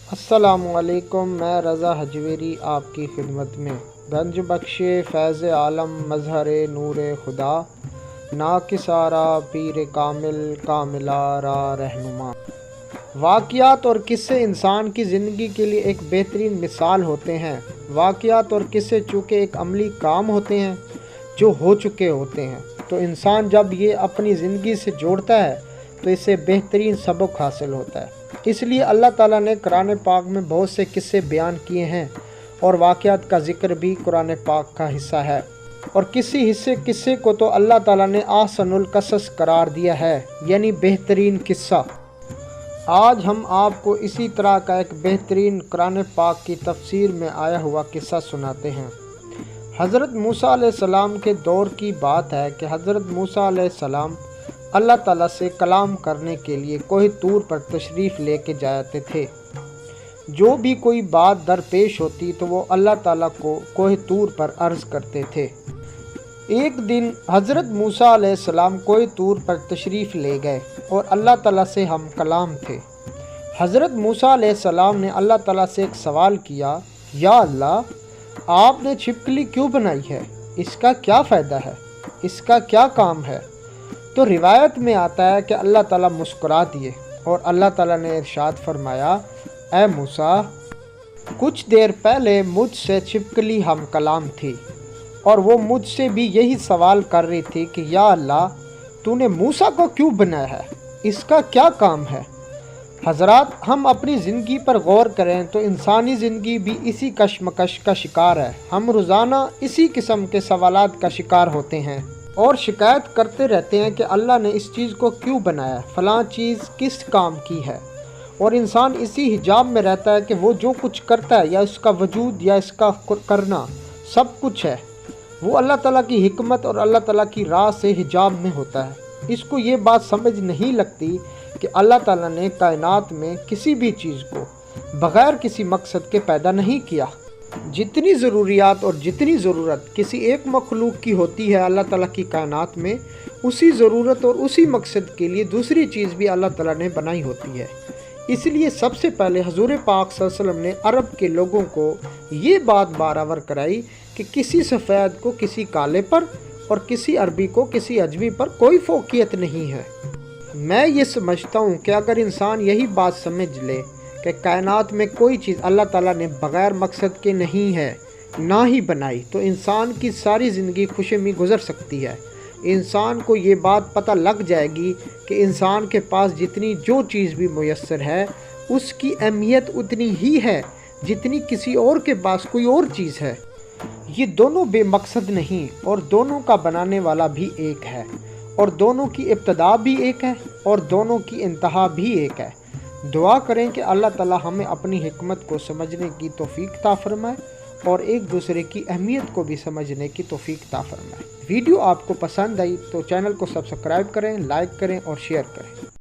السلام علیکم، میں رضا حجویری آپ کی خدمت میں۔ گنج بخش فیض عالم مظہر نور خدا، ناکسارا پیر کامل کاملہ را رہنما۔ واقعات اور قصے انسان کی زندگی کے لیے ایک بہترین مثال ہوتے ہیں۔ واقعات اور قصے چونکہ ایک عملی کام ہوتے ہیں جو ہو چکے ہوتے ہیں، تو انسان جب یہ اپنی زندگی سے جوڑتا ہے تو اسے بہترین سبق حاصل ہوتا ہے۔ اس لیے اللہ تعالیٰ نے قرآن پاک میں بہت سے قصے بیان کیے ہیں، اور واقعات کا ذکر بھی قرآن پاک کا حصہ ہے، اور کسی قصے کو تو اللہ تعالیٰ نے احسن القصص قرار دیا ہے، یعنی بہترین قصہ۔ آج ہم آپ کو اسی طرح کا ایک بہترین قرآن پاک کی تفسیر میں آیا ہوا قصہ سناتے ہیں۔ حضرت موسیٰ علیہ السلام کے دور کی بات ہے کہ حضرت موسیٰ علیہ السلام اللہ تعالیٰ سے کلام کرنے کے لیے کوہ طور پر تشریف لے کے جاتے تھے۔ جو بھی کوئی بات درپیش ہوتی تو وہ اللہ تعالیٰ کو کوہ طور پر عرض کرتے تھے۔ ایک دن حضرت موسیٰ علیہ السلام کوہ طور پر تشریف لے گئے اور اللہ تعالیٰ سے ہم کلام تھے۔ حضرت موسیٰ علیہ السلام نے اللہ تعالیٰ سے ایک سوال کیا، یا اللہ، آپ نے چھپکلی کیوں بنائی ہے؟ اس کا کیا فائدہ ہے؟ اس کا کیا کام ہے؟ تو روایت میں آتا ہے کہ اللہ تعالیٰ مسکرا دیے اور اللہ تعالیٰ نے ارشاد فرمایا، اے موسیٰ، کچھ دیر پہلے مجھ سے چھپکلی ہم کلام تھی، اور وہ مجھ سے بھی یہی سوال کر رہی تھی کہ یا اللہ، تو نے موسیٰ کو کیوں بنایا ہے؟ اس کا کیا کام ہے؟ حضرات، ہم اپنی زندگی پر غور کریں تو انسانی زندگی بھی اسی کشمکش کا شکار ہے۔ ہم روزانہ اسی قسم کے سوالات کا شکار ہوتے ہیں اور شکایت کرتے رہتے ہیں کہ اللہ نے اس چیز کو کیوں بنایا، فلاں چیز کس کام کی ہے، اور انسان اسی حجاب میں رہتا ہے کہ وہ جو کچھ کرتا ہے، یا اس کا وجود یا اس کا کرنا سب کچھ ہے، وہ اللہ تعالیٰ کی حکمت اور اللہ تعالیٰ کی راہ سے حجاب میں ہوتا ہے۔ اس کو یہ بات سمجھ نہیں لگتی کہ اللہ تعالیٰ نے کائنات میں کسی بھی چیز کو بغیر کسی مقصد کے پیدا نہیں کیا۔ جتنی ضروریات اور جتنی ضرورت کسی ایک مخلوق کی ہوتی ہے اللہ تعالیٰ کی کائنات میں، اسی ضرورت اور اسی مقصد کے لیے دوسری چیز بھی اللہ تعالیٰ نے بنائی ہوتی ہے۔ اس لیے سب سے پہلے حضور پاک صلی اللہ علیہ وسلم نے عرب کے لوگوں کو یہ بات بارآور کرائی کہ کسی سفید کو کسی کالے پر اور کسی عربی کو کسی اجمی پر کوئی فوقیت نہیں ہے۔ میں یہ سمجھتا ہوں کہ اگر انسان یہی بات سمجھ لے کہ کائنات میں کوئی چیز اللہ تعالیٰ نے بغیر مقصد کے نہیں ہے، نہ ہی بنائی، تو انسان کی ساری زندگی خوشی میں گزر سکتی ہے۔ انسان کو یہ بات پتہ لگ جائے گی کہ انسان کے پاس جتنی جو چیز بھی میسر ہے، اس کی اہمیت اتنی ہی ہے جتنی کسی اور کے پاس کوئی اور چیز ہے۔ یہ دونوں بے مقصد نہیں، اور دونوں کا بنانے والا بھی ایک ہے، اور دونوں کی ابتدا بھی ایک ہے، اور دونوں کی انتہا بھی ایک ہے۔ دعا کریں کہ اللہ تعالیٰ ہمیں اپنی حکمت کو سمجھنے کی توفیق عطا فرمائے، اور ایک دوسرے کی اہمیت کو بھی سمجھنے کی توفیق عطا فرمائے۔ ویڈیو آپ کو پسند آئی تو چینل کو سبسکرائب کریں، لائک کریں اور شیئر کریں۔